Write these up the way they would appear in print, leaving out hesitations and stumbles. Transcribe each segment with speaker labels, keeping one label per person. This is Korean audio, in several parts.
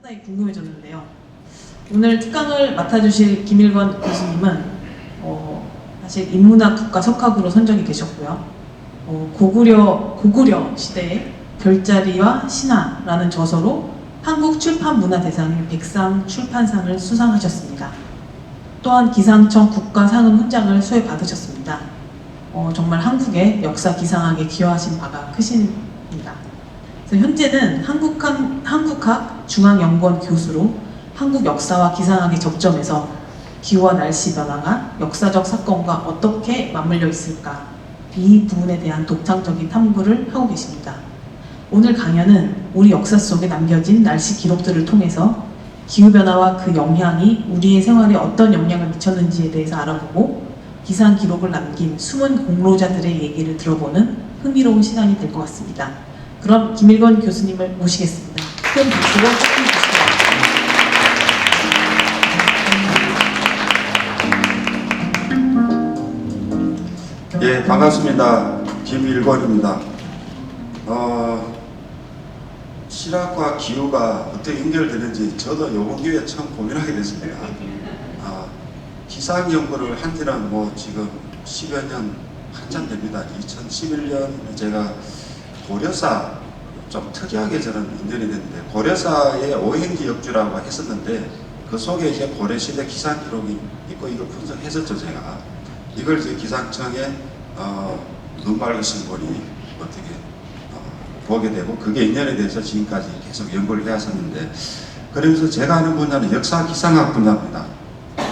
Speaker 1: 상당히 궁금해졌는데요. 오늘 특강을 맡아주실 김일건 교수님은 사실 인문학 국가 석학으로 선정이 되셨고요. 고구려 시대의 별자리와 신화라는 저서로 한국 출판문화대상인 백상 출판상을 수상하셨습니다. 또한 기상청 국가상은 훈장을 수여받으셨습니다. 정말 한국의 역사 기상학에 기여하신 바가 크십니다. 그래서 현재는 한국학 중앙연구원 교수로 한국 역사와 기상학의 접점에서 기후와 날씨 변화가 역사적 사건과 어떻게 맞물려 있을까, 이 부분에 대한 독창적인 탐구를 하고 계십니다. 오늘 강연은 우리 역사 속에 남겨진 날씨 기록들을 통해서 기후변화와 그 영향이 우리의 생활에 어떤 영향을 미쳤는지에 대해서 알아보고 기상 기록을 남긴 숨은 공로자들의 얘기를 들어보는 흥미로운 시간이 될 것 같습니다. 그럼 김일건 교수님을 모시겠습니다. 큰 박수로 축하해 주시기 바랍니다.
Speaker 2: 예, 반갑습니다. 김일건입니다. 실학과 기후가 어떻게 연결되는지 저도 이번 기회에 처음 고민하게 됐습니다. 기상 연구를 한 지는 지금 10여 년 한참 됩니다. 2011년 제가 고려사, 좀 특이하게 저는 인연이 됐는데, 고려사의 오행기 역주라고 했었는데 그 속에 이제 고려시대 기상 기록이 있고 이걸 분석했었죠. 제가 이걸 이제 기상청에 눈 밝으신 분이 어떻게 보게 되고, 그게 인연이 돼서 지금까지 계속 연구를 해왔었는데, 그러면서 제가 하는 분야는 역사 기상학 분야입니다.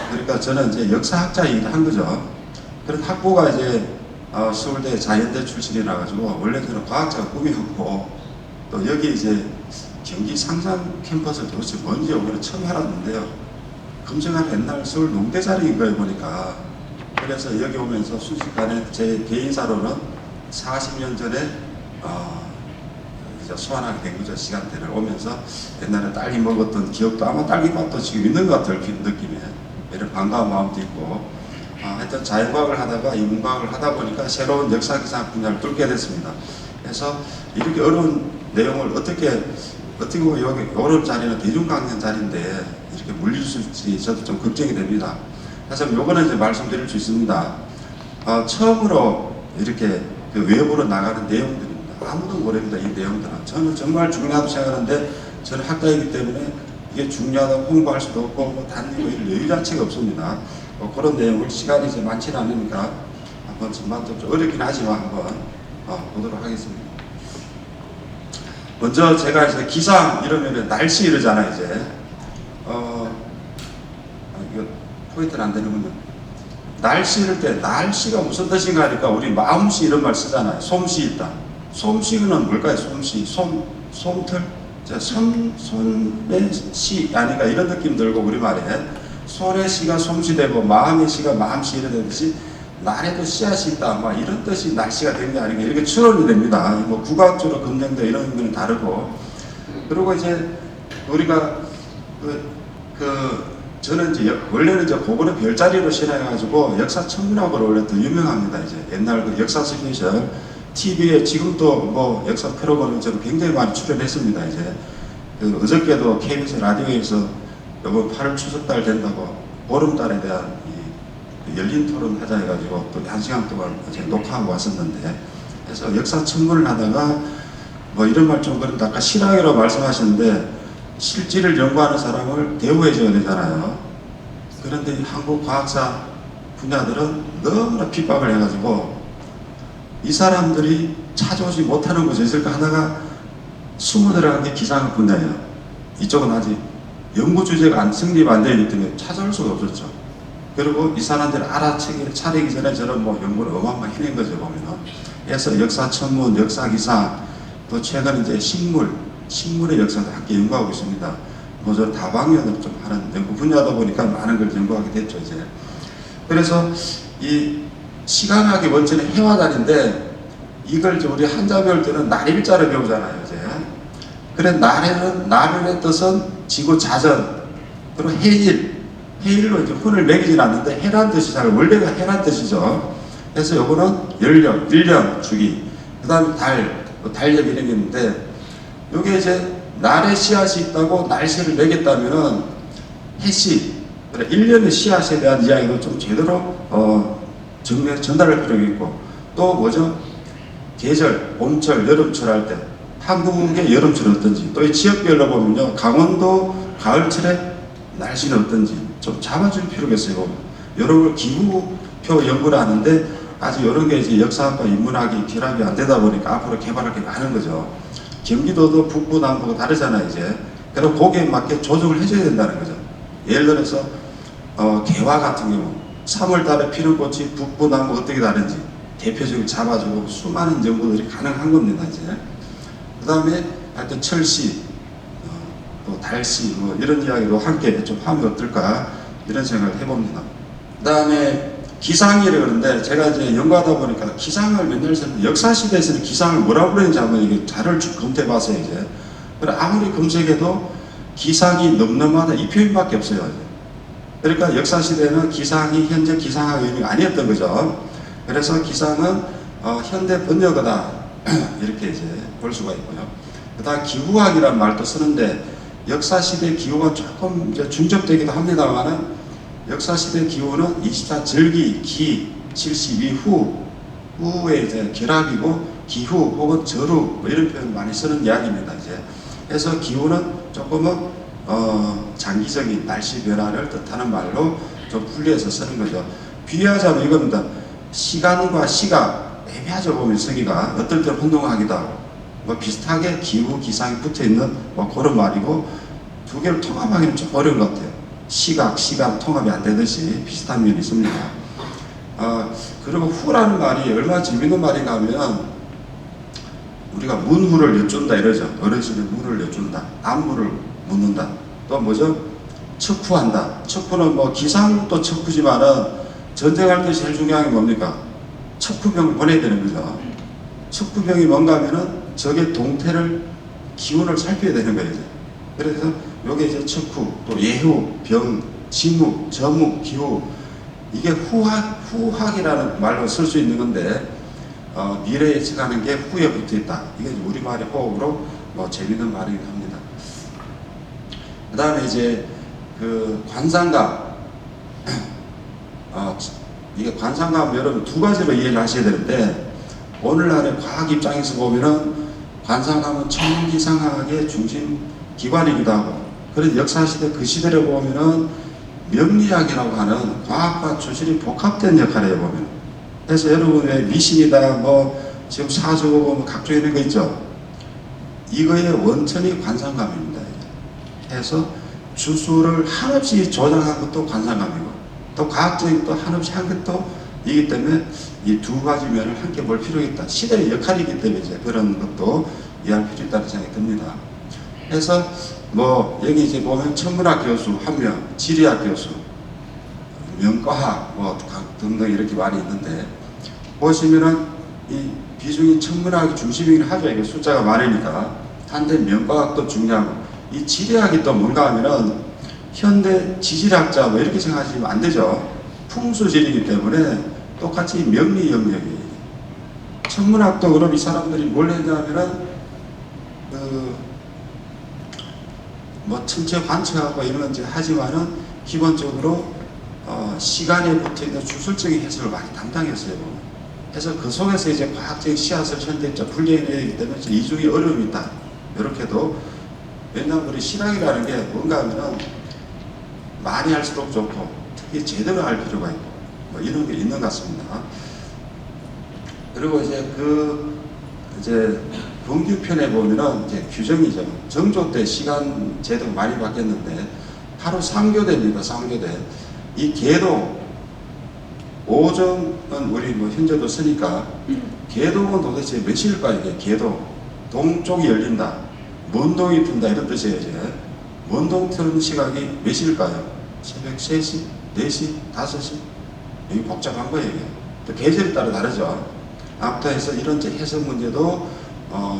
Speaker 2: 그러니까 저는 이제 역사학자이기도 한 거죠. 그런 학부가 이제 서울대 자연대 출신이라 가지고 원래 저는 과학자가 꿈이었고, 또 여기 이제 경기 상산 캠퍼스를 도대체 뭔지 오늘 처음 알았는데요. 검증한 옛날 서울 농대 자리인 거예요 보니까. 그래서 여기 오면서 순식간에 제 개인사로는 40년 전에 이제 소환하게 된 거죠. 시간대를 오면서 옛날에 딸기 먹었던 기억도, 아마 딸기 맛도 지금 있는 것 같아요. 느낌에 이런 반가운 마음도 있고, 하여튼 자연과학을 하다가 인문과학을 하다 보니까 새로운 역사기상 분야를 뚫게 됐습니다. 그래서 이렇게 어려운 내용을 어떻게 보면 여기 이런 자리는 대중강연 자리인데 이렇게 물릴 수 있을지 저도 좀 걱정이 됩니다. 그래서 요거는 이제 말씀드릴 수 있습니다. 처음으로 이렇게 그 외부로 나가는 내용들입니다. 아무도 모릅니다. 이 내용들은 저는 정말 중요하다고 생각하는데, 저는 학자이기 때문에 이게 중요하다고 홍보할 수도 없고 다니고 이런 여유 자체가 없습니다. 그런 내용을 시간이 이제 많지는 않으니까 한번 전반적으로 좀 어렵긴 하지만 한번 보도록 하겠습니다. 먼저 제가 이제 기상 이러면 날씨 이러잖아요. 이제 이거 포인트는 안 되는군요. 날씨 이럴 때 날씨가 무슨 뜻인가 하니까 우리 마음씨 이런 말 쓰잖아요. 솜씨 있다. 솜씨는 뭘까요? 솜씨, 솜틀, 손의 씨 아닌가 이런 느낌 들고, 우리말에 손의 씨가 솜씨되고 마음의 씨가 마음씨 이러듯이 날에도 씨앗이 있다, 막 이런 뜻이 날씨가 된 게 아닌가 이렇게 추론이 됩니다. 국학적으로 검증돼 이런 건 다르고. 그리고 이제 우리가 저는 이제 원래는 이제 고구려 별자리로 신화해가지고 역사 천문학으로 원래 더 유명합니다. 이제 옛날 그 역사 스페셜 TV에 지금도 역사 프로그램처럼 굉장히 많이 출연했습니다. 이제 어저께도 KBS 라디오에서 이번 8월 추석달 된다고 보름달에 대한 열린 토론 하자 해가지고 또 1시간 동안 이제 녹화하고 왔었는데, 그래서 역사 천문을 하다가 이런 말 좀 그런데, 아까 실학이라고 말씀하셨는데 실질을 연구하는 사람을 대우해줘야 되잖아요. 그런데 이 한국 과학사 분야들은 너무나 핍박을 해가지고 이 사람들이 찾아오지 못하는 곳이 있을까 하다가 숨어 들어간 게 기상학 분야예요. 이쪽은 아직 연구 주제가 성립 안 되어 있기 때문에 찾아올 수가 없었죠. 그리고 이 사람들이 차리기 전에 저는 연구를 어마어마하게 해낸 거죠, 보면은. 그래서 역사 천문, 역사 기상, 또 최근 이제 식물의 역사도 함께 연구하고 있습니다. 저 다방면으로 좀 하는 연구 분야다 보니까 많은 걸 연구하게 됐죠, 이제. 그래서 이 시간학의 원천은 해와달인데, 이걸 우리 한자 배울 때는 날일자를 배우잖아요, 이제. 그래, 날의 뜻은 지구 자전, 그리고 해일로 이제 훈을 매기진 않는데 해란 뜻이 원래가 해란 뜻이죠. 그래서 요거는 연령, 주기, 그 다음에 달력 이런 게 있는데, 요게 이제 날에 씨앗이 있다고 날씨를 매겠다면은 해씨, 1년의 씨앗에 대한 이야기도 좀 제대로 전달할 필요가 있고, 또 뭐죠? 계절, 봄철, 여름철 할 때 한국의 여름철은 어떤지, 또 이 지역별로 보면요, 강원도 가을철에 날씨는 어떤지 좀 잡아줄 필요가 있어요. 여러 걸 기후표 연구를 하는데 아직 이런 게 이제 역사학과 인문학이 결합이 안 되다 보니까 앞으로 개발할 게 많은 거죠. 경기도도 북부 남부가 다르잖아요 이제. 그럼 거기에 맞게 조정을 해줘야 된다는 거죠. 예를 들어서 개화 같은 경우 3월달에 피는 꽃이 북부 남부 어떻게 다른지 대표적으로 잡아주고 수많은 연구들이 가능한 겁니다 이제. 그 다음에 하여튼 철씨, 또 달씨 뭐 이런 이야기도 함께 좀 하면 어떨까 이런 생각을 해봅니다. 그 다음에 기상이라고 그러는데 제가 이제 연구하다 보니까 기상을 맨날 썼는데 역사시대에서는 기상을 뭐라고 그러는지 한번 이게 자료를 쭉 검토해봤어요 이제. 그래 아무리 검색해도 기상이 넘넘하다 이 표현밖에 없어요 이제. 그러니까 역사시대는 기상이 현재 기상학 의미가 아니었던 거죠. 그래서 기상은 현대 번역어다 이렇게 이제 볼 수가 있고요. 그다음 기후학이라는 말도 쓰는데 역사시대 기후가 조금 이제 중첩되기도 합니다만은 역사시대 기후는 24절기, 기, 72 후의 이제 결합이고 기후 혹은 저루 뭐 이런 표현 많이 쓰는 이야기입니다 이제. 그래서 기후는 조금은 장기적인 날씨 변화를 뜻하는 말로 좀 분리해서 쓰는 거죠. 비유하자면 이겁니다. 시간과 시각 애매하죠 보면 쓰기가 어떨 때 혼동하기도 하고 뭐 비슷하게 기후 기상이 붙어있는 뭐 그런 말이고 두 개를 통합하기는 좀 어려운 것 같아요. 시각 시간 통합이 안 되듯이 비슷한 면이 있습니다. 그리고 후라는 말이 얼마나 재밌는 말인가 하면 우리가 문후를 여쭌다 이러죠. 어르신의 문을 여쭌다, 안무를 묻는다. 또 뭐죠? 척후한다. 척후는 뭐 기상도 척후지만은 전쟁할 때 제일 중요한 게 뭡니까? 척후병을 보내야 되는 거죠. 척후병이 뭔가 하면은 적의 동태를 기운을 살펴야 되는 거예요. 그래서 요게 이제 척후, 또 예후, 병, 징후, 저무, 기후 이게 후학이라는 말로 쓸 수 있는 건데 미래 예측하는 게 후에 붙어 있다. 이게 우리말의 호흡으로 뭐 재밌는 말이긴 합니다. 그 다음에 이제 그 관상감 이게 관상감 여러분 두 가지로 이해를 하셔야 되는데 오늘날의 과학 입장에서 보면은 관상감은 천문기상학의 중심 기관이기도 하고 그래서 역사시대 그 시대를 보면은 명리학이라고 하는 과학과 추실이 복합된 역할을 해보면 그래서 여러분의 미신이다 뭐 지금 사주고 뭐 각종 이런 거 있죠. 이거의 원천이 관상감입니다. 해서 주수를 한없이 조정한 것도 관상감이고 또 과학적인 또 한없이 한 것도 이기 때문에 이 두 가지 면을 함께 볼 필요가 있다. 시대의 역할이기 때문에 이제 그런 것도 이해할 필요 있다는 생각이 듭니다. 그래서 뭐 여기 이제 보면 천문학 교수 한 명, 지리학 교수, 명과학 뭐 등등 이렇게 많이 있는데 보시면은 이 비중이 천문학이 중심이긴 하죠. 이게 숫자가 많으니까. 한데 명과학도 중요하고 이 지리학이 또 뭔가 하면은 현대 지질학자 뭐 이렇게 생각하시면 안 되죠. 풍수지리이기 때문에 똑같이 명리 영역이에요. 천문학도 그럼 이 사람들이 뭘 했냐면은 뭐 천체 관측하고 이런 건 이제 하지만은 기본적으로 시간에 붙어있는 주술적인 해석을 많이 담당했어요. 그래서 그 속에서 이제 과학적인 씨앗을 현대적 분리해내야 되기 때문에 이중의 어려움이 있다. 이렇게도 왜냐하면 우리 신앙이라는 게 뭔가 하면은 많이 할수록 좋고 특히 제대로 할 필요가 있고 뭐 이런 게 있는 것 같습니다. 그리고 이제 이제 분규편에 보면은 이제 규정이죠. 정조 때 시간 제도가 많이 바뀌었는데 바로 상교대입니다. 상교대. 이 계도 오정은 우리 뭐 현재도 쓰니까 계도는 도대체 몇일까요? 이게 계도 동쪽이 열린다, 먼동이 튼다 이런 뜻이에요. 이제 먼동 트는 시각이 몇 시일까요? 새벽 3시, 4시, 5시 여기 복잡한 거예요. 또 계절에 따라 다르죠. 아무튼 해서 이런 해석 문제도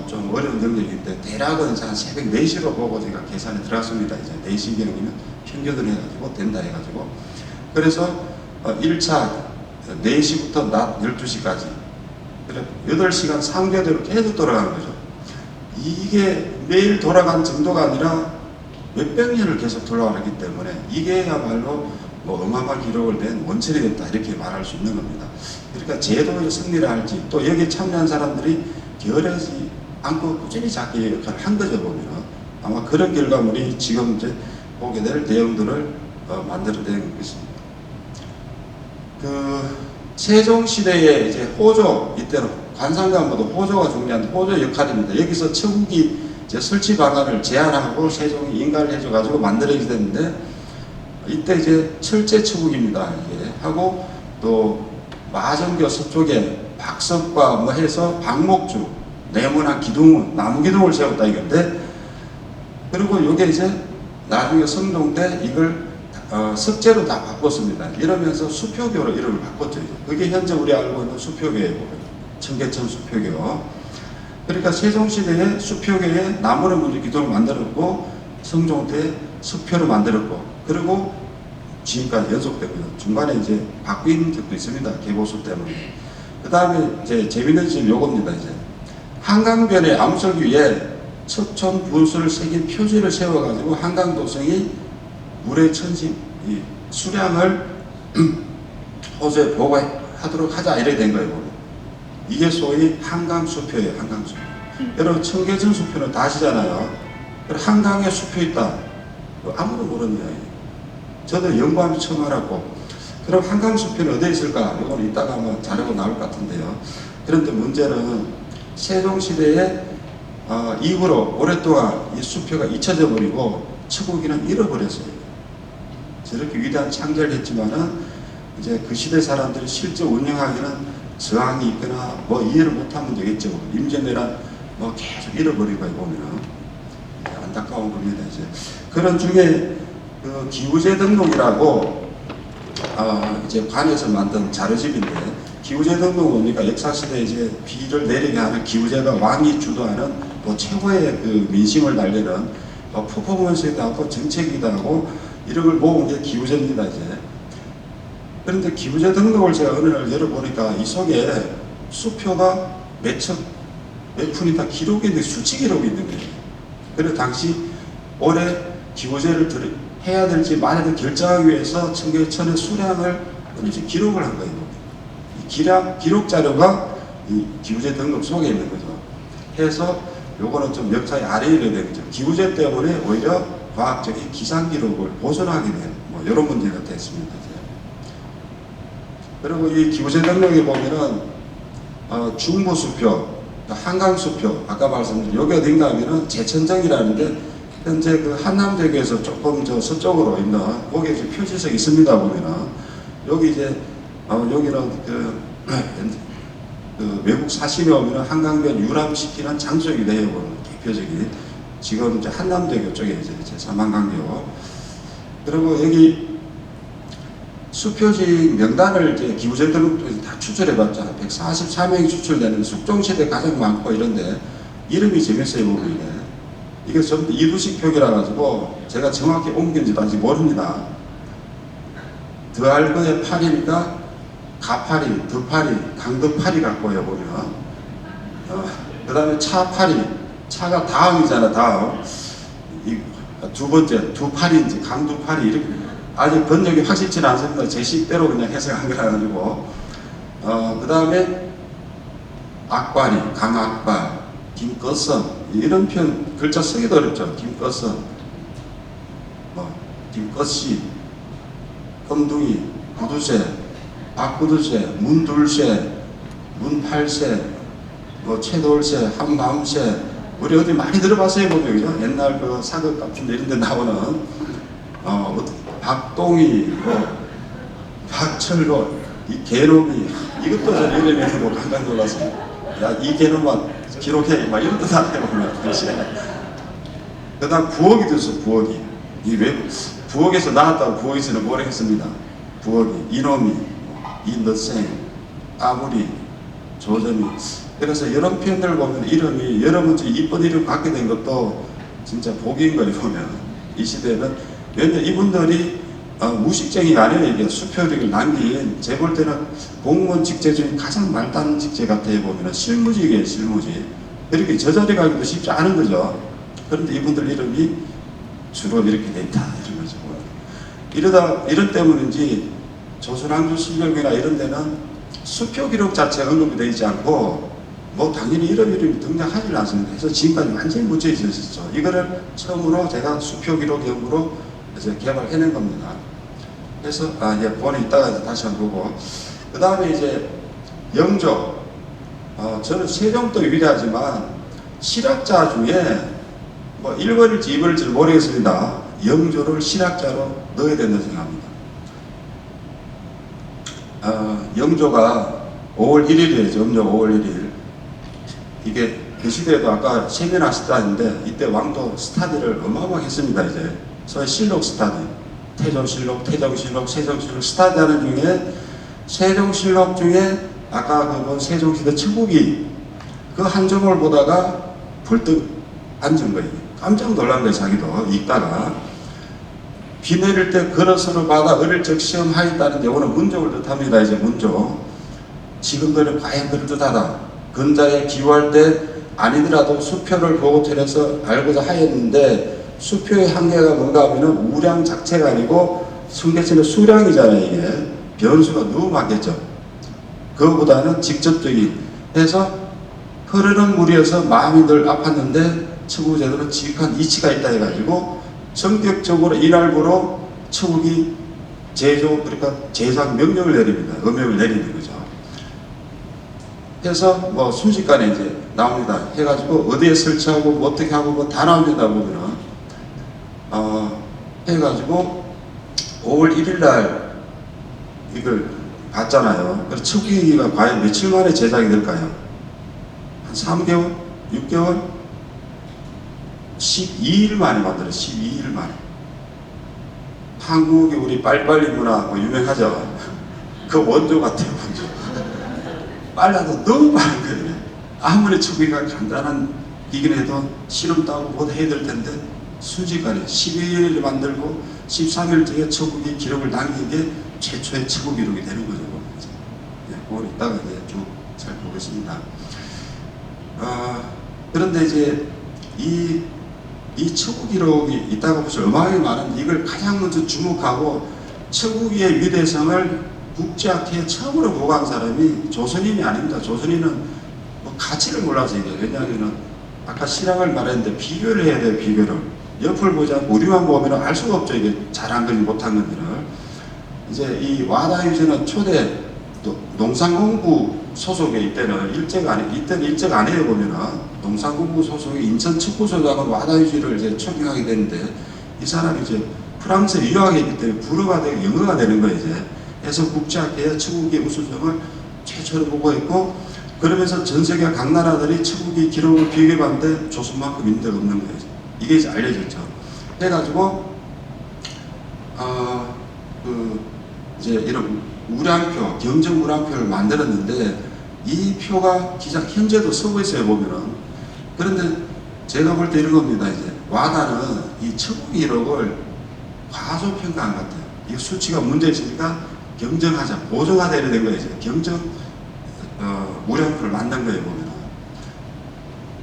Speaker 2: 좀 어려운 영역인데 대략은 한 새벽 4시로 보고 제가 계산에 들어갔습니다. 이제 4시경이면 평균을 해가지고 된다 해가지고 그래서 1차 4시부터 낮 12시까지 그래 8시간 상대대로 계속 돌아가는 거죠. 이게 매일 돌아간 정도가 아니라 몇백 년을 계속 돌아가기 때문에 이게야말로 뭐 어마어마한 기록을 낸 원천이 됐다 이렇게 말할 수 있는 겁니다. 그러니까 제도의 승리를 할지 또 여기에 참여한 사람들이 게으르지 않고 꾸준히 자기 역할을 한 거죠. 보면 아마 그런 결과물이 지금 이제 보게 될 내용들을 만들어낸 것입니다. 그 세종시대의 이제 호조, 이때는 관상가보다 호조가 중요한 호조 역할입니다. 여기서 처국이 이제 설치 방안을 제안하고 세종이 인가를 해줘가지고 만들어지게 됐는데 이때 이제 철제 처국입니다. 이게 하고 또 마정교 서쪽에 박석과 뭐 해서 박목주, 네모난 기둥, 나무 기둥을 세웠다 이건데 그리고 이게 이제 나중에 성종 때 이걸 석재로 다 바꿨습니다. 이러면서 수표교로 이름을 바꿨죠. 그게 현재 우리 알고 있는 수표교예요. 청계천 수표교. 그러니까 세종시대에 수표교에 나무로 먼저 기둥을 만들었고 성종 때 석표로 만들었고 그리고 지금까지 연속되고요. 중간에 이제 바뀐 적도 있습니다. 개보수 때문에. 그 다음에 이제 재밌는 점이 요겁니다. 이제 한강변의 암석 위에 척촌 분수를 새긴 표지를 세워가지고 한강도성이 물의 천심, 이 수량을 호수에 보고하도록 하자 이렇게 된 거예요. 이게 소위 한강수표예요. 한강수표. 여러분 청계천 수표는 다 아시잖아요. 한강에 수표 있다. 아무도 모르는 이야기예요. 저도 연구하면서 처음 알았고 그럼 한강수표는 어디에 있을까? 이건 이따가 아마 자료가 나올 것 같은데요. 그런데 문제는 세종시대에 이후로 오랫동안 이 수표가 잊혀져 버리고 처국이는 잃어버렸어요. 저렇게 위대한 창제를 했지만은 이제 그 시대 사람들이 실제 운영하기는 저항이 있거나 뭐 이해를 못하면 되겠죠. 임진왜란 뭐 계속 잃어버리고 보면은 안타까운 겁니다. 이제 그런 중에 그 기우제 등록이라고 이제 관에서 만든 자료집인데 기우제 등록은 뭡니까? 역사시대에 이제 비를 내리게 하는 기우제가 왕이 주도하는 뭐 최고의 그 민심을 달래는 뭐 퍼포먼스이기도 하고 정책이기도 하고 이런 걸 모은 게 기우제입니다. 이제 그런데 기부제 등록을 제가 어느 날 열어보니까 이 속에 수표가 몇 척, 몇 푼이 다 기록이 있는데 수치 기록이 있는 거예요. 그래서 당시 올해 기부제를 해야 될지 말아야 될지 결정하기 위해서 청계천의 수량을 이제 기록을 한 거예요. 이 기록 자료가 이 기부제 등록 속에 있는 거죠. 해서 요거는 좀 역사의 아래에 되는 거죠. 기부제 때문에 오히려 과학적인 기상 기록을 보존하게 된 뭐 이런 문제가 됐습니다. 그리고 이 기부제 등록에 보면은 중부수표, 한강수표, 아까 말씀드린 여기 어딘가 하면은 제천정이라는데 현재 그 한남대교에서 조금 저 서쪽으로 있는 거기에 이제 표지석이 있습니다. 보면은 여기 이제 여기는 그 외국 사심에 오면은 한강변 유람시키는 장소이기도 해요. 대표적인 지금 이제 한남대교 쪽에 이제 제3한강교. 그리고 여기 수표지 명단을 이제 기부제 등록에서 다 추출해봤잖아요. 144명이 추출되는 숙종시대 가장 많고 이런데 이름이 재밌어요. 보면 이게 전부 이두식 표기라 가지고 제가 정확히 옮긴지도 아직 모릅니다. 더할거의 팔이니까 가파리, 더파리, 강더파리 같고요. 보면 그 다음에 차파리, 차가 다음이잖아. 다음 두 번째 두파리인지 강두파리 이렇게 아직 번역이 확실치는 않습니다. 제 식대로 그냥 해석한 거라 가지고 그 다음에 악발이, 강악발, 김꺼선 이런 표현 글자 쓰기도 어렵죠. 김꺼선, 김꺼씨, 검둥이, 구두쇠, 박구두쇠, 문둘쇠, 문팔쇠, 채돌쇠, 한밤쇠 우리 어디 많이 들어봤어요. 보면 그죠? 옛날 그 사극 같은 데 이런 데 나오는 박동희, 박철로, 이 개놈이 이것도 저는 이름이 뭐 깜짝 놀랐습니다. 야, 이 개놈만 기록해 막 이런 뜻 하네요. 보면 그 다음 부엌이 됐어. 부엌이 부엌에서 나왔다고 부엌에서는 뭘 했습니다. 부엌이 이놈이, 이너생, 아무리, 조점이 그래서 이런 표현들을 보면 이름이 여러 문제 이쁜 이름 갖게 된 것도 진짜 복인 거예요. 보면 이 시대는 왜냐면 이분들이 무식쟁이가 아니에요. 이게 수표력을 남긴 제 볼 때는 공무원 직제 중에 가장 말다른 직제 같아요. 보면 실무직이에요. 실무직. 이렇게 저 자리 가기도 쉽지 않은 거죠. 그런데 이분들 이름이 주로 이렇게 돼 있다 이런 거죠. 이런 때문인지 조선왕조 실록이나 이런 데는 수표 기록 자체가 언급이 되어 있지 않고 뭐 당연히 이름이 등장하지 않습니다. 그래서 지금까지 완전히 묻혀 있었죠. 이거를 처음으로 제가 수표 기록 연구로 이제 개발해낸 겁니다. 그래서 이제 본에 있다가 이제 다시 한번 보고 그 다음에 이제 영조 저는 세종도 위대하지만 실학자 중에 뭐 1번일지 2번일지 모르겠습니다. 영조를 실학자로 넣어야 된다고 생각합니다. 영조가 5월 1일이에요. 영조 5월 1일. 이게 그 시대에도 아까 세미나 스타디인데 이때 왕도 스타디를 어마어마하게 했습니다. 이제 소위 실록 스타디, 태조실록, 태정실록, 세종실록 스타디 하는 중에 세종실록 중에 아까 그본 세종시대 처국이 그 한 점을 보다가 불떡 앉은 거예요. 깜짝 놀란 거예요. 자기도 읽다가 비 내릴 때 걸어서로 바다 어릴 적 시험하였다는 데 오늘 문족을 뜻합니다. 이제 문족. 지금들은 과연 그럴듯하다. 근자에 기호할 때 아니더라도 수표를 보고 들여서 알고자 하였는데 수표의 한계가 뭔가 하면은 우량 자체가 아니고 순계체는 수량이잖아요. 이게 변수가 너무 많겠죠. 그거보다는 직접적인 해서 흐르는 물이어서 마음이 늘 아팠는데 처국제도는 지극한 이치가 있다 해가지고 전격적으로 이날부로 처국이 그러니까 제작 명령을 내립니다. 음명을 내리는 거죠. 해서 뭐 순식간에 이제 나옵니다. 해가지고 어디에 설치하고 뭐 어떻게 하고 뭐 다 나옵니다. 보면은 해가지고 5월 1일 날 이걸 봤잖아요. 그래서 처국이가 과연 며칠 만에 제작이 될까요? 한 3개월? 6개월? 12일 만에 만들어요. 12일 만에. 한국의 우리 빨리빨리 문화 뭐 유명하죠. 그 원조 같아요. 원조. 빨라도 너무 빠른 거예요. 아무리 처국이가 간단한 이긴 해도 실험 따고 뭐 해야 될 텐데 순식간에 12일 만들고 13일 뒤에 처국이 기록을 남긴 게 최초의 처국 기록이 되는 거죠. 그걸 이따가 이제 쭉 살펴보겠습니다. 그런데 이제 이 처국 기록이 이따가 보실 어마어마하게 많은데 이걸 가장 먼저 주목하고 처국의 위대성을 국제학회에 처음으로 보고한 사람이 조선인이 아닙니다. 조선인은 뭐 가치를 몰라서 이게 왜냐하면은 아까 실학을 말했는데 비교를 해야 돼요. 비교를 옆을 보지 않고 우리만 보면 알 수가 없죠. 이게 잘한 건지 못한 건지를. 이제 이 와다유지는 초대 농산공부 소속에 이때는 이때는 일제가 아니에요. 보면은 농산공부 소속의 인천 첩구소장은 와다유지를 이제 초빙하게 되는데 이 사람이 이제 프랑스에 유학했기 때문에 불어가 되고 영어가 되는 거예요. 이제 해서 국제학회에 처국의 우수성을 최초로 보고했고 그러면서 전 세계 각 나라들이 처국의 기록을 비교해봤는데 조선만큼 있는 데가 없는 거예요. 이게 이제 알려졌죠. 해가지고 이제 이런 우량표, 경정 우량표를 만들었는데 이 표가 현재도 쓰고 있어요. 보면은. 그런데 제가 볼 때 이런 겁니다. 이제 와다는 이 처국 기록을 과소평가한 것 같아요. 이 수치가 문제 있으니까 경정하자, 보정하자 이래 된 거예요. 이제 경정 우량표를 만든 거예요. 보면은.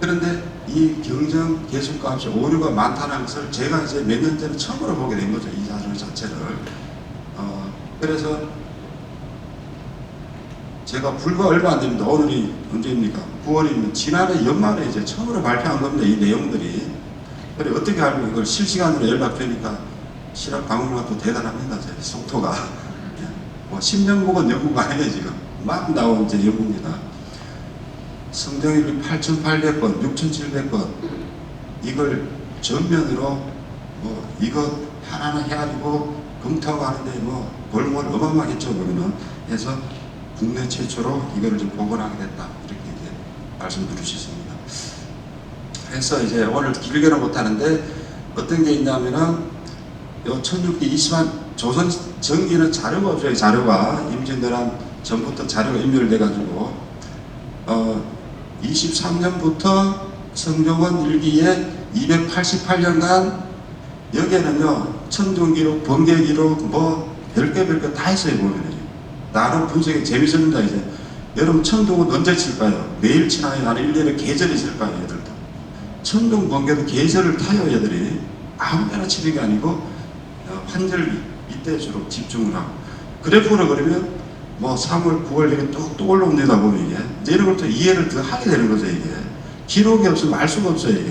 Speaker 2: 그런데 이 경정 계수값이 오류가 많다는 것을 제가 이제 몇 년 전에 처음으로 보게 된 거죠. 이 자료 자체를. 그래서 제가 불과 얼마 안 됩니다. 오늘이 언제입니까? 9월이면 지난해 연말에 이제 처음으로 발표한 겁니다. 이 내용들이. 그래 어떻게 알고 이걸 실시간으로 연락 주니까 실학 방문관도 대단합니다. 제 속도가. 뭐 10년 묵은 연구가 아니에요. 지금 막 나온 이제 연구입니다. 성경일비 8,800건, 6,700건 이걸 전면으로 뭐 이거 하나하나 해가지고 검토하고 하는데 뭐 볼모를 어마어마하겠죠. 그러면은 해서 국내 최초로 이거를 좀 복원하게 됐다. 이렇게 이제 말씀드릴 수 있습니다. 해서 이제 오늘 길게는 못하는데 어떤 게 있냐면은 요 1620한 조선 전기는 자료가 없어요. 자료가 임진왜란 전부터 자료가 인멸돼가지고 23년부터 성종원 일기에 288년간 여기에는요 천종기록, 번개기록 뭐 별게 다 있어요. 보면은 나름 분석이 재밌습니다. 이제 여러분 천둥은 언제 칠까요? 매일 치나요? 아니면 1년에 계절이 칠까요? 얘들도 천둥 번개도 계절을 타요. 얘들이 아무 데나 치는 게 아니고 환절기 이때 주로 집중을 하고, 그래프로 그러면 뭐 3월 9월 이렇게 뚝뚝 올라옵니다. 보면 이게 이제 이런 걸 또 이해를 더 하게 되는 거죠. 이게 기록이 없으면 알 수가 없어요. 이게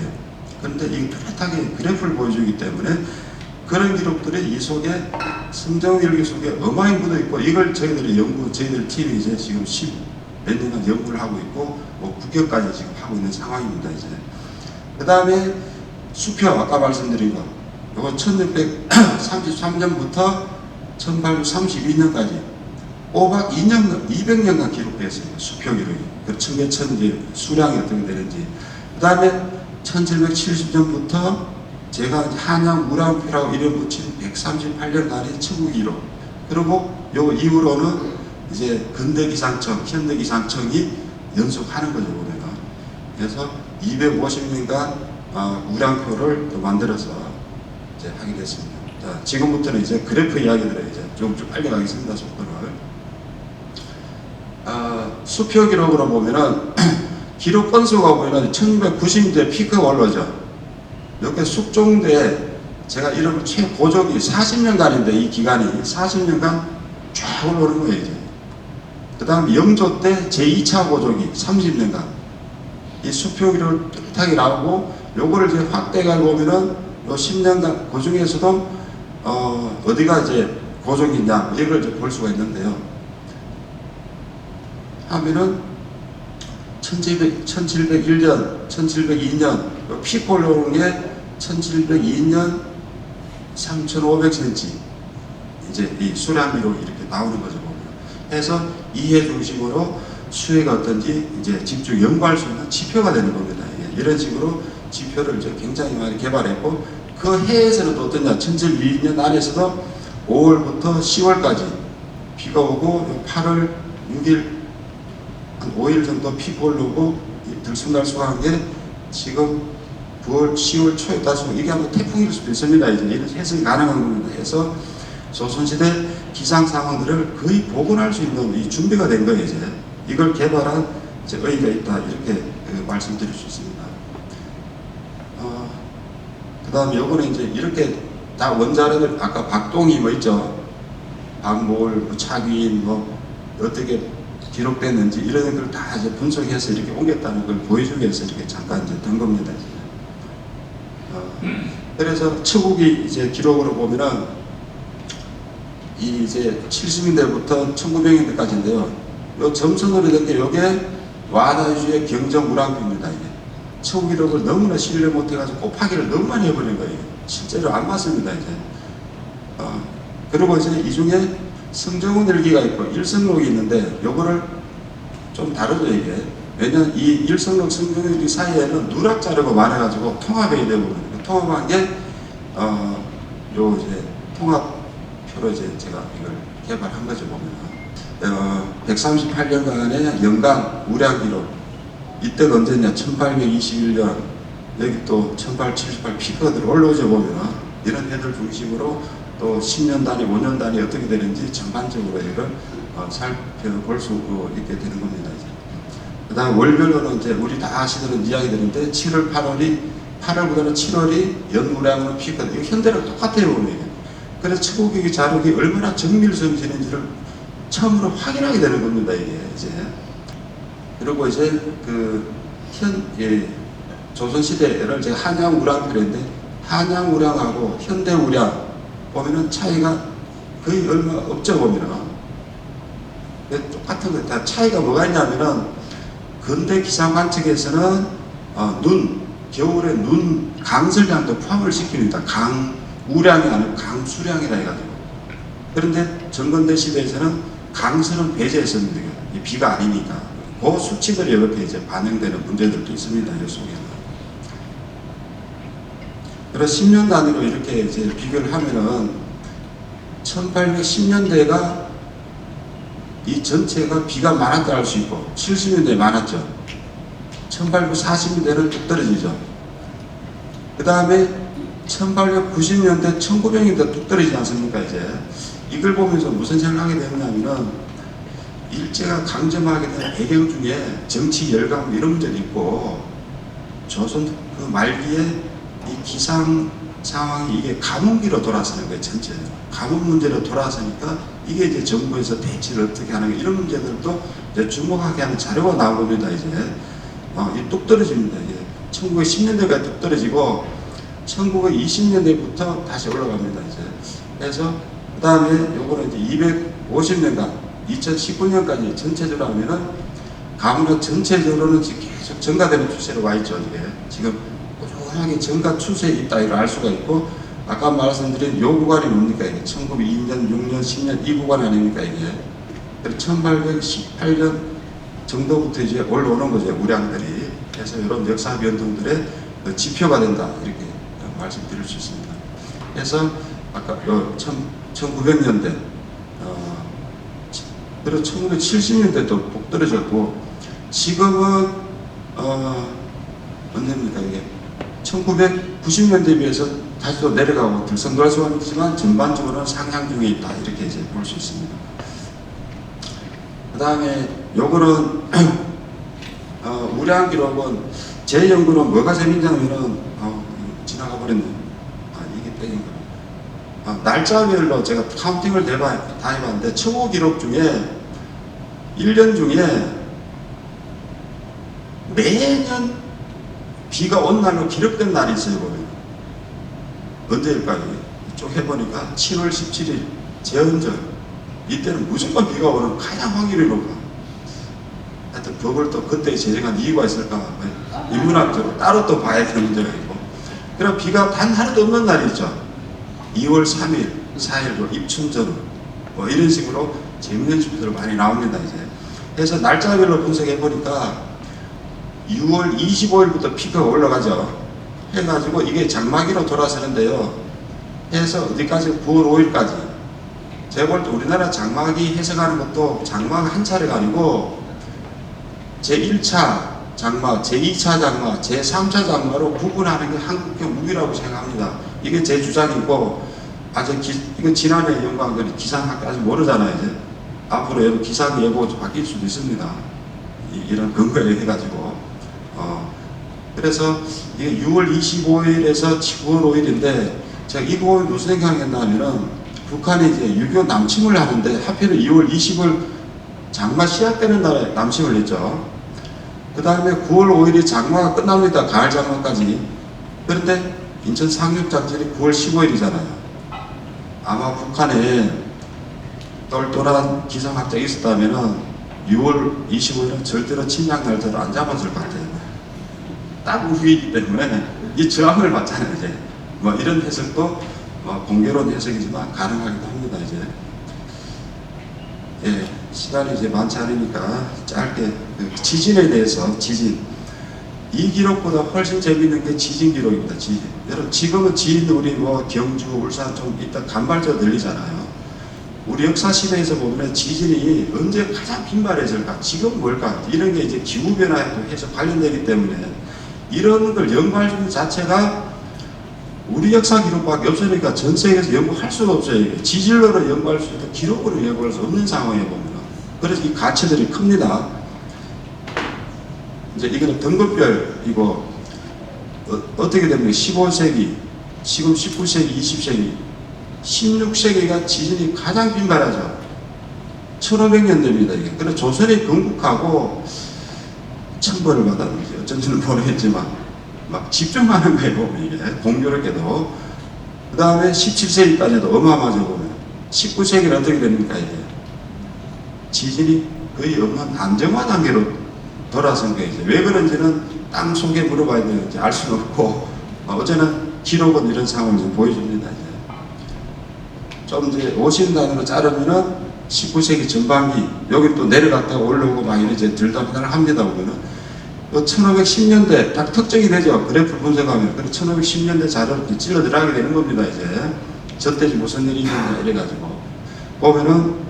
Speaker 2: 그런데 이게 뚜렷하게 그래프를 보여주기 때문에 그런 기록들이 이 속에 성경일기 속에 어마이 묻어 있고, 이걸 저희들이 저희들 팀이 이제 지금 10몇 년간 연구를 하고 있고 뭐 국격까지 지금 하고 있는 상황입니다. 이제 그 다음에 수표 아까 말씀드린 거 이거 1633년부터 1832년까지 5박 2년 200년간 기록되었습니다. 수표 기록이 그 청계천 수량이 어떻게 되는지. 그 다음에 1770년부터 제가 한양 우량표라고 이름 붙인 138년간의 청구 기록, 그리고 요 이후로는 이제 근대기상청, 현대기상청이 연속하는 거죠. 보면은 그래서 250년간 우량표를 또 만들어서 이제 하게 됐습니다. 자, 지금부터는 이제 그래프 이야기들을 이제 좀 빨리 가겠습니다. 속도를. 수표 기록으로 보면은 기록 건수가 보면은 1990년대 피크가 올라오죠. 이렇게 숙종대 제가 이름을 최고족이 40년간인데 이 기간이 40년간 쫙 올라오는 거예요. 이제 그 다음 영조 때 제2차 고족이 30년간 이 수표 기록을 뚜렷하게 나오고, 요거를 이제 확대가 보면은 요 10년간 그 중에서도 어디가 이제 고족이냐 이걸 이제 볼 수가 있는데요. 하면은 1701년, 1702년 피 올라오는 게 1702년 3500cm 이제 이 수량비로 이렇게 나오는 거죠. 보면. 해서 이해 중심으로 수해가 어떤지 이제 집중 연구할 수 있는 지표가 되는 겁니다. 이런 식으로 지표를 이제 굉장히 많이 개발했고, 그 해에서는 또 어떠냐, 1702년 안에서도 5월부터 10월까지 비가 오고 8월 6일 한 5일 정도 피 올라오고 들쑥날쑥한 게 지금 9월, 10월 초에 따라서 이게 아마 태풍일 수도 있습니다. 이제 이런 해석이 가능한 겁니다. 해서 조선시대 기상 상황들을 거의 복원할 수 있는 이 준비가 된 거예요. 이제 이걸 개발한 이제 의의가 있다 이렇게 말씀드릴 수 있습니다. 그 다음에 요거는 이제 이렇게 다 원자료들 아까 박동희 뭐 있죠. 박모을, 뭐 차기인 뭐 어떻게 기록됐는지 이런 것들을 다 이제 분석해서 이렇게 옮겼다는 걸 보여주기 위해서 이렇게 잠깐 이제 든 겁니다. 그래서 처국이 이제 기록으로 보면은 이 이제 70년대부터 1900년대까지인데요. 요 점선으로 된 게 요게 와다주의 경정 우량표입니다. 이게 처국 기록을 너무나 신뢰 못해가지고 곱하기를 너무 많이 해버린 거예요. 실제로 안 맞습니다. 이제 그리고 이제 이 중에 성정원 일기가 있고 일성록이 있는데 요거를 좀 다르죠. 이게 왜냐면 이 일성록 성정원 일기 사이에는 누락 자료가 많아가지고 통합해야 되고, 통합한 게 요 이제 통합표로 이제 제가 이걸 개발한 거죠. 보면 138년간의 연간 우량 기록, 이때가 언제냐, 1821년 여기 또 1878 피크가 들어 올라오죠. 보면 이런 해들 중심으로 또 10년 단위, 5년 단위 어떻게 되는지 전반적으로 이걸 살펴볼 수 있게 되는 겁니다. 그 다음 월별로는 이제 우리 다 아시는 이야기들인데 7월, 8월보다는 7월이 연우량으로 피크가 돼요. 현대랑 똑같아요. 보면. 그래서 처국이 자료기 얼마나 정밀성실인지를 처음으로 확인하게 되는 겁니다. 이게 이제. 그리고 이제 조선시대를 제가 한양 우량표인데 한양 우량하고 현대 우량 보면은 차이가 거의 얼마 없죠. 보면은 똑같은 거 다 차이가 뭐가 있냐면은 근대 기상 관측에서는 겨울에 눈 강설량도 포함을 시킵니다. 강우량이 아니고 강수량이라 해가지고. 그런데 전건대 시대에서는 강설은 배제했었는데 비가 아니니까 그 수치들이 이렇게 이제 반영되는 문제들도 있습니다. 이 속에는. 그래서 10년 단위로 이렇게 이제 비교를 하면은 1810년대가 이 전체가 비가 많았다 할 수 있고 70년대에 많았죠. 1840년대는 뚝 떨어지죠. 그 다음에 1890년대, 1900년대 뚝 떨어지지 않습니까? 이제 이걸 보면서 무슨 생각을 하게 되냐면은 일제가 강점하게 된 배경 중에 정치 열강 이런 문제도 있고, 조선 그 말기에 이 기상 상황이 이게 가뭄기로 돌아서는 거예요. 전체 가뭄 문제로 돌아서니까 이게 이제 정부에서 대치를 어떻게 하는 거, 이런 문제들도 이제 주목하게 하는 자료가 나옵니다. 이제 이 뚝 떨어집니다. 이게 1910년대까지 뚝 떨어지고 1920년대부터 다시 올라갑니다. 이제 그래서 그 다음에 요거는 이제 250년간 2019년까지 전체적으로 하면은 가뭄은 전체적으로는 지금 계속 증가되는 추세로 와 있죠. 이게 지금 꾸준하게 증가 추세에 있다 이걸 알 수가 있고, 아까 말씀드린 요 구간이 뭡니까? 이게 1902년, 6년, 10년 이 구간 아닙니까? 이게 1818년 정도부터 이제 올라오는 거죠, 우량들이. 그래서 이런 역사 변동들의 지표가 된다 이렇게 말씀드릴 수 있습니다. 그래서 아까 1900년대 그리고 1970년대도 뚝 떨어졌고, 지금은 언제입니까? 이게 1990년대에 비해서 다시 또 내려가고 들성돌아서는 있지만 전반적으로는 상향 중에 있다 이렇게 이제 볼 수 있습니다. 그 다음에 요거는 우량 기록은 제 연구는 뭐가 재밌냐면은 지나가 버렸네. 이게 땡인가. 날짜별로 제가 카운팅을 다 해봤는데 최고 기록 중에 1년 중에 매년 비가 온 날로 기록된 날이 있어요. 보면 언제일까요? 쭉 해보니까 7월 17일 제헌절, 이때는 무조건 비가 오는 가장 확률이 높아. 하여튼 그걸 또 그때 제정한 이유가 있을까, 인문학적으로 따로 또 봐야 되는 문제가 있고, 그럼 비가 단 하루도 없는 날이 있죠. 2월 3일, 4일 입춘전 뭐 이런 식으로 재밌는 지표들 많이 나옵니다. 이제 그래서 날짜별로 분석해 보니까 6월 25일부터 피크가 올라가죠. 해가지고 이게 장마기로 돌아서는데요. 해서 어디까지? 9월 5일까지. 제가 볼 때 우리나라 장마기 해석하는 것도 장마가 한 차례가 아니고 제1차 장마, 제2차 장마, 제3차 장마로 구분하는 게 한국형 무기라고 생각합니다. 이게 제 주장이고, 이거 지난해 연구한 건 기상학교 아직 모르잖아요. 이제 앞으로 여러분 기상 예보 바뀔 수도 있습니다. 이런 근거에 해가지고. 그래서 이게 6월 25일에서 9월 5일인데, 제가 이거 무슨 생각했나 하면은, 북한이 이제 6.25 남침을 하는데, 하필은 2월 20일 장마 시작되는 날에 남침을 했죠. 그 다음에 9월 5일이 장마가 끝납니다. 가을 장마까지. 그런데 인천 상륙작전이 9월 15일이잖아요. 아마 북한에 똘똘한 기상학자가 있었다면은 6월 25일은 절대로 침략 날짜로 안 잡았을 것 같아요. 딱 우위이기 때문에 이 저항을 받잖아요. 이제 뭐 이런 해석도 공개론 해석이지만 가능하기도 합니다. 이제 시간이 이제 많지 않으니까 짧게 그 지진에 대해서, 이 기록보다 훨씬 재미있는 게 지진 기록입니다. 지진. 여러분 지금은 지진 우리 뭐 경주, 울산 좀 이따 간발적 늘리잖아요. 우리 역사 시대에서 보면 지진이 언제 가장 빈발해질까? 지금 뭘까? 이런 게 이제 기후 변화에도 해서 관련되기 때문에 이런 걸 연구할 수 있는 자체가 우리 역사 기록밖에 없으니까 전 세계에서 연구할 수가 없어요. 이게 지질로로 연구할 수 있고 기록으로 연구할 수 없는 상황에 보면. 그래서 이 가치들이 큽니다. 이제 이거는 등급별이고, 어떻게 되면 15세기, 지금 19세기, 20세기, 16세기가 지진이 가장 빈발하죠. 1500년대입니다. 이게. 그래서 조선이 건국하고 천벌을 받았는지 어쩐지는 모르겠지만 막 집중하는 거예요. 보면 이게 공교롭게도. 그 다음에 17세기까지도 어마어마하죠. 보면 19세기는 어떻게 됩니까? 이게 지진이 거의 없는 안정화 단계로 돌아선 거예요. 왜 그런지는 땅 속에 물어봐야 되는지 알 수는 없고, 어제는 기록은 이런 상황을 좀 보여줍니다. 이제 좀 이제 50단으로 자르면은 19세기 전반기, 여기 또 내려갔다가 올라오고 막 이제 들다미다를 합니다. 보면은 1510년대 딱 특정이 되죠. 그래프 분석하면. 그래서 1510년대 자료를 이렇게 찔러 들어가게 되는 겁니다. 이제 저때 무슨 일이 있는가 이래가지고 보면은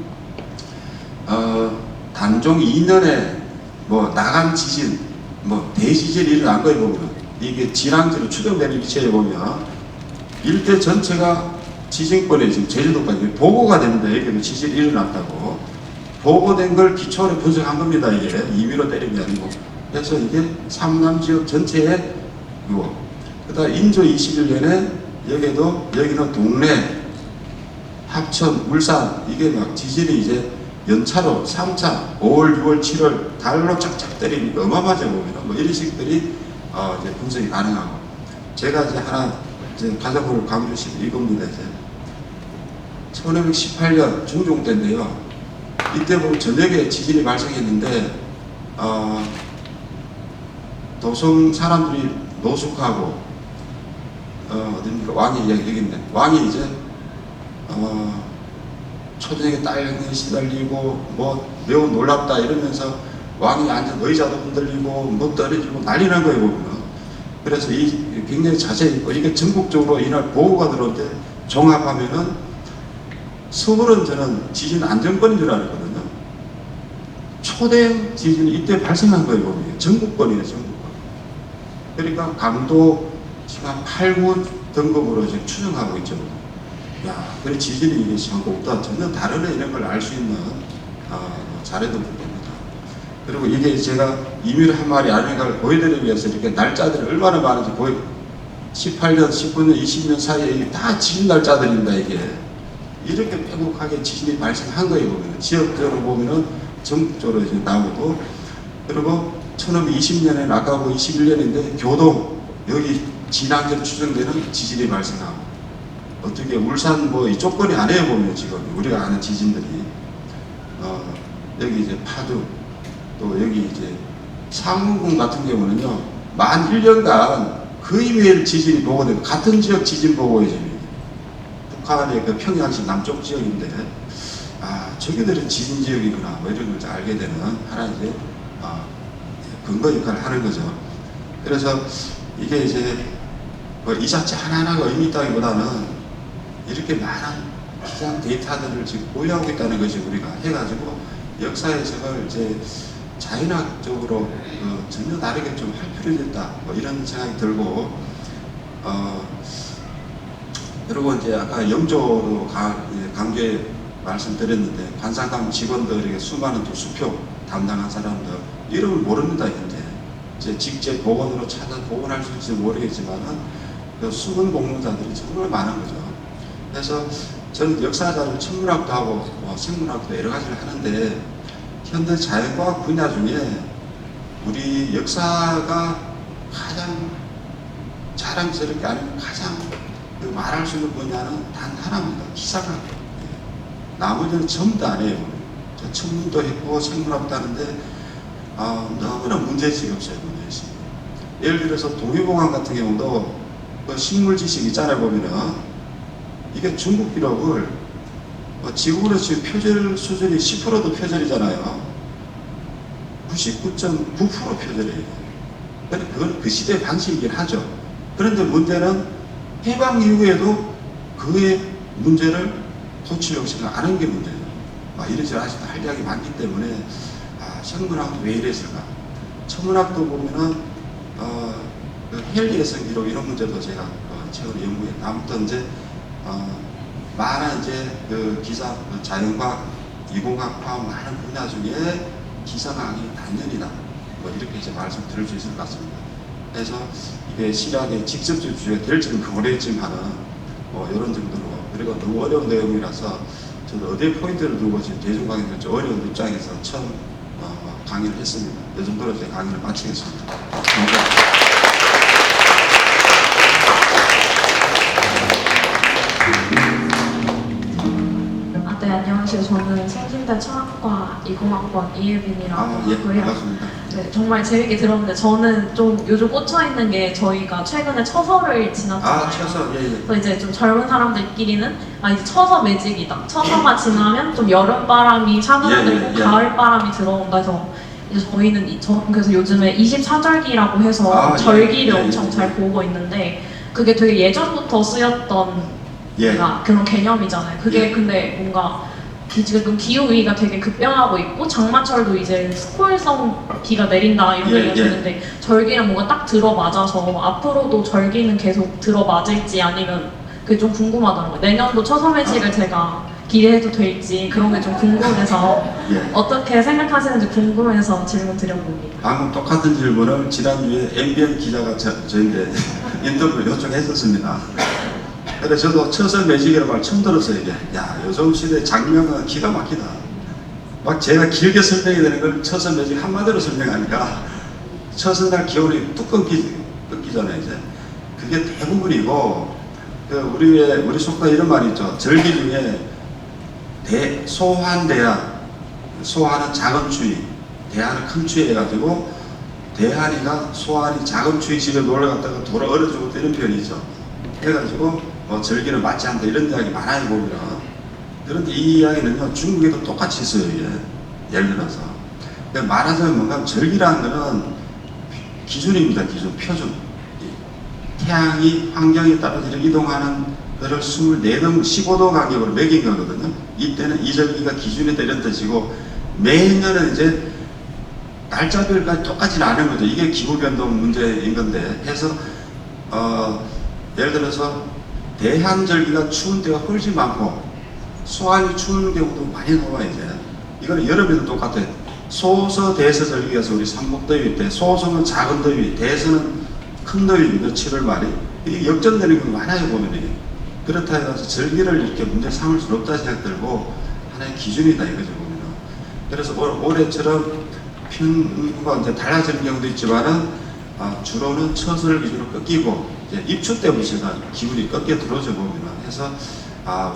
Speaker 2: 단종 2년에 뭐 나간 지진, 뭐 대지진이 일어난 거에 보면 이게 진앙지로 추정되는 위치에 보면 일대 전체가 지진권에 지금 제주도까지 보고가 되는데 여기는 지진이 일어났다고. 보고된 걸 기초로 분석한 겁니다. 이게 임의로 때린 게 아니고. 그래서 이게 삼남 지역 전체의 이거. 그다음 인조 21년에 여기는 동래, 합천, 울산 이게 막 지진이 이제 연차로 3차, 5월, 6월, 7월 달로 쫙쫙 때리니까 어마어마하죠 보면 뭐 이런 식들이 이제 분석이 가능하고 제가 이제 하나 이제 가장으로 강조시킨 이겁니다. 이제 1518년 중종 때인데요. 이때 보면 저녁에 지진이 발생했는데 도성 사람들이 노숙하고 어딥니까 왕이 여기 있네. 왕이 이제 초저녁에 딸내미 시달리고 뭐 매우 놀랍다 이러면서 왕이 앉은 의자도 흔들리고 뭐 떨어지고 난리 난 거예요 보면. 그래서 이 굉장히 자세히 있고 이게 전국적으로 이날 보고가 들어올 때 종합하면은 서울은 저는 지진 안정권인 줄 알았거든요. 초대형 지진이 이때 발생한 거예요 보면. 전국권이에요 전국권. 그러니까 강도 지금 한 8, 9 등급으로 지금 추정하고 있죠. 야, 그래 지진이 이게 전국보다 전혀 다르네 이런 걸 알 수 있는 자료도 됩니다. 그리고 이게 제가 임의로 한 말이 아닌 걸 보여드리기 위해서 이렇게 날짜들이 얼마나 많은지 18년, 19년, 20년 사이에 이게 다 지진 날짜들입니다. 이게 이렇게 빼곡하게 지진이 발생한 거예요 보면 지역적으로 보면은 전국적으로 이제 나오고 그리고 1920년에는 아까 뭐 21년인데 교동 여기 진앙대로 추정되는 지진이 발생하고 어떻게 울산 뭐 이쪽 거리 안에 보면 지금 우리가 아는 지진들이 여기 이제 파주 또 여기 이제 상문군 같은 경우는요 만 1년간 거의 매일 지진이 보고되고 같은 지역 지진 보고에 지금 북한의 그 평양시 남쪽 지역인데 저기들은 지진 지역이구나 뭐 이런 걸 알게 되는 하나 이제 근거 역할을 하는 거죠. 그래서 이게 이제 뭐 이 자체 하나하나가 의미 있다기보다는 이렇게 많은 기상 데이터들을 지금 보유하고 있다는 것이 우리가 해가지고 역사 해석을 이제 자연학적으로 전혀 다르게 좀 할 필요가 있다 뭐 이런 생각이 들고 그리고 이제 아까 영조로 강조에 말씀드렸는데 관상감 직원들에게 수많은 또 수표 담당한 사람들 이름을 모릅니다 현재 이제 직접 복원으로 찾아 복원할 수 있을지 모르겠지만은 그 숨은 공로자들이 정말 많은 거죠. 그래서 저는 역사자를 천문학도 하고 뭐 생물학도 여러 가지를 하는데 현대 자연과학 분야 중에 우리 역사가 가장 자랑스럽게 아니면 가장 말할 수 있는 분야는 단 하나입니다. 기사학. 나머지는 전부 다 안 해요. 저 천문도 했고 생물학도 하는데 너무나 문제식이 없어요. 문제식. 예를 들어서 동해공항 같은 경우도 그 식물 지식 있잖아요 보면은 이게 중국 기록을 지구로 지금 표절 수준이 10%도 표절이잖아요. 99.9% 표절이에요. 그런데 그건 그 시대의 방식이긴 하죠. 그런데 문제는 해방 이후에도 그의 문제를 고치려고 생각 안 한 게 문제예요. 이래저래 아직도 할 이야기 많기 때문에 생물학도 왜 이랬을까? 천문학도 보면은 그 헨리에서 기록 이런 문제도 제가 최근에 연구해. 아무튼 이제 많은 이제 그 기사, 자연과학, 이공학 포함 많은 분야 중에 기상학이 단연이다. 뭐 이렇게 이제 말씀드릴 수 있을 것 같습니다. 그래서 이게 실학의 직접적 주제가 될지는 모르겠지만은 이런 정도로 그리고 너무 어려운 내용이라서 저도 어디에 포인트를 두고 지금 대중 강의를 좀 어려운 입장에서 처음 강의를 했습니다. 이 정도로 제 강의를 마치겠습니다. 감사합니다.
Speaker 3: 네, 안녕하세요. 저는 생신대 철학과 20학번 이예빈이라고 하고요.
Speaker 2: 반갑습니다.
Speaker 3: 네, 정말 재밌게 들었는데 저는 좀 요즘 꽂혀있는 게 저희가 최근에 처서를 지났잖아요.
Speaker 2: 처서, 예.
Speaker 3: 그래서 이제 좀 젊은 사람들끼리는 이제 처서 매직이다. 처서가 지나면 좀 여름바람이 차가워지고 가을바람이 들어온다 해서 이제 저희는 그래서 요즘에 24절기라고 해서 절기를 엄청 잘 보고 있는데 그게 되게 예전부터 쓰였던 그런 개념이잖아요. 그게 근데 뭔가 지금 기후위기가 되게 급변하고 있고 장마철도 이제 스콜성 비가 내린다 이런 얘기가 있는데 절기는 뭔가 딱 들어맞아서 앞으로도 절기는 계속 들어맞을지 아니면 그게 좀 궁금하더라고요. 내년도 처서매직을 제가 기대해도 될지 그런 게 좀 궁금해서
Speaker 2: 예.
Speaker 3: 어떻게 생각하시는지 궁금해서 질문 드려봅니다.
Speaker 2: 방금 똑같은 질문을 지난주에 MBN 기자가 저희한테 인터뷰를 요청했었습니다. 근데 저도 처설 매직이라는 말 처음 들었어요. 이게. 야, 요즘 시대 장면은 기가 막히다. 막 제가 길게 설명해야 되는 걸 처설 매직 한마디로 설명하니까 처설날 기온이 뚝 끊기잖아요. 이제 그게 대부분이고, 우리 속담 이런 말이 있죠. 절기 중에 소환대야, 소환은 작은 추위, 대한은 큰 추위 해가지고 대한이가 소환이 작은 추위 집에 놀러 갔다가 돌아 얼어 죽었다 이런 표현이 있죠. 해가지고 절기는 맞지 않다 이런 이야기 많아요 보면. 그런데 이 이야기는요 중국에도 똑같이 있어요. 이게 예를 들어서 말하자면 뭔가 하면 절기라는 거는 기준입니다. 기준, 표준. 태양이 환경에 따라서 이렇게 이동하는 그를 24도, 15도 간격으로 매긴 거거든요. 이때는 이 절기가 기준이다 이런 뜻이고, 매년은 이제 날짜별까지 똑같지는 않은 거죠. 이게 기후변동 문제인 건데, 해서 예를 들어서 대한절기가 추운 때가 훨씬 많고 소환이 추운 경우도 많이 나와요. 이제 이거는 여름에도 똑같아요. 소서 대서 절기에서 우리 삼복더위 때 소서는 작은 더위, 대서는 큰 더위입니다. 7월 말이 이게 역전되는 경우 많아요 보면. 그렇다 해서 절기를 이렇게 문제 삼을 수는 없다 생각들고 하나의 기준이다 이거죠 보면. 그래서 올해처럼 평균과 이제 달라지는 경우도 있지만은 주로는 처서를 기준으로 꺾이고 이제 입추 때부터 기분이 꺾여 들어오죠 보면. 해서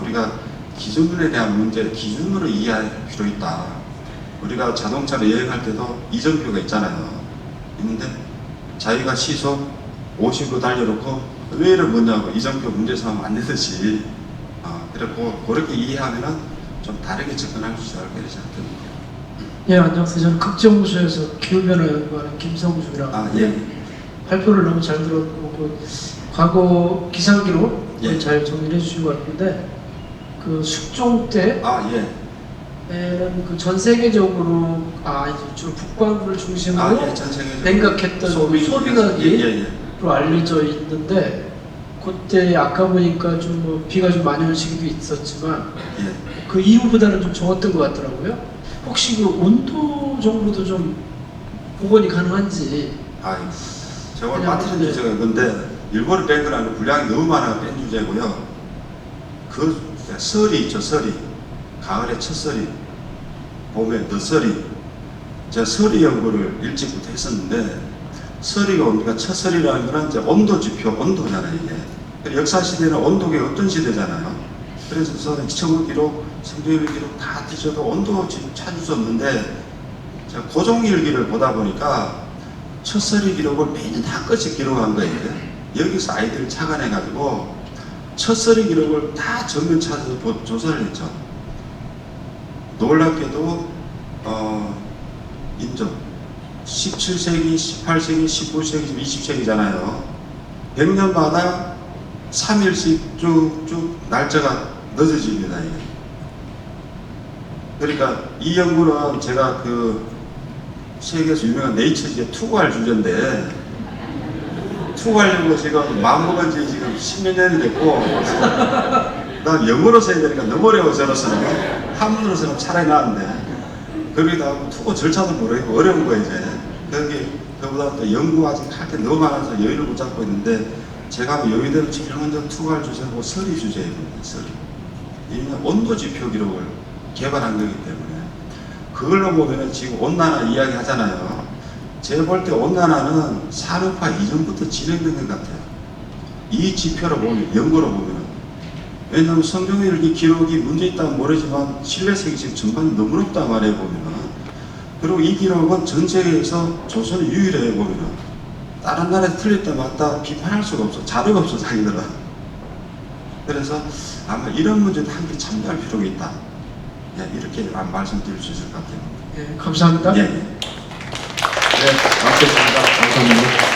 Speaker 2: 우리가 기준에 대한 문제 기준으로 이해할 필요 있다. 우리가 자동차로 여행할 때도 이정표가 있잖아요. 있는데 자기가 시속 50으로 달려놓고 왜 이런 거냐고 이정표 문제 삼으면 안 되듯이 그렇고 그렇게 이해하면은 좀 다르게 접근할 수 있을 거라고 생각합니다.
Speaker 4: 예, 안녕하세요. 저는 극정부서에서 기후변화 연구하는 김성주라고
Speaker 2: 예.
Speaker 4: 발표를 너무 잘 들었고 과거 기상기록
Speaker 2: 예.
Speaker 4: 잘 정리해 주신 것 같은데 그 숙종 때 에는 그 전 세계적으로 이제 주로 북반구를 중심으로
Speaker 2: 예, 전 세계적으로
Speaker 4: 냉각했던 소비가기로
Speaker 2: 예.
Speaker 4: 알려져 있는데 그때 아까 보니까 좀 뭐 비가 좀 많이 온 시기도 있었지만
Speaker 2: 예.
Speaker 4: 그 이후보다는 좀 적었던 것 같더라고요. 혹시 그 온도 정도도 좀 복원이 가능한지.
Speaker 2: 저걸 빠뜨린 주제가 근데 일본을 뺀 건 아니고 분량이 너무 많아서 뺀 주제고요. 그 설이 있죠. 설이 가을에 첫 설이 봄에 늦설이 제가 설이 연구를 일찍부터 했었는데 설이가 뭡니까? 첫 설이라는 거는 이제 온도 지표, 온도잖아요 이게. 역사 시대는 온도계 어떤 시대잖아요. 그래서 기청의 기록, 성경의 기록 다 뒤져도 온도 지표 찾을 수 없는데 제가 고종일기를 보다 보니까 첫 설이 기록을 매년 한꺼씩 기록한 거예요. 여기서 아이들을 착안해가지고 첫 설이 기록을 다 전면 찾아서 조사를 했죠. 놀랍게도 인정 17세기, 18세기, 19세기, 20세기잖아요. 100년마다 3일씩 쭉쭉 날짜가 늦어집니다. 이게. 그러니까 이 연구는 제가 그 세계에서 유명한 네이처지에 투고할 주제인데 투고하려고 지금 마음먹은 지 지금 10몇 년이 됐고 난 영어로 써야 되니까 너무 어려워 저로서는. 한문으로서는 차라리 나은데 거기다 투고 절차도 모르겠고 어려운 거예요 이제. 그보다 또 연구 아직 할 게 너무 많아서 여유를 못 잡고 있는데 제가 여의대로 제일 먼저 투고할 주제고 설이 주제예요. 설이. 이는 온도 지표 기록을 개발한 거기 때문에 그걸로 보면은 지금 온난화 이야기 하잖아요. 제가 볼 때 온난화는 산업화 이전부터 진행된 것 같아요. 이 지표로 보면, 연구로 보면. 왜냐하면 성경의 일기 기록이 문제 있다면 모르지만 신뢰성이 지금 전반이 너무 높단 말이에요 보면은. 그리고 이 기록은 전 세계에서 조선이 유일해요 보면은. 다른 나라에서 틀렸다 맞다 비판할 수가 없어. 자료가 없어 자기들은. 그래서 아마 이런 문제도 함께 참조할 필요가 있다. 예, 이렇게 말씀드릴 수 있을 것 같아요.
Speaker 4: 예, 감사합니다.
Speaker 2: 예. 네, 마치겠습니다. 감사합니다.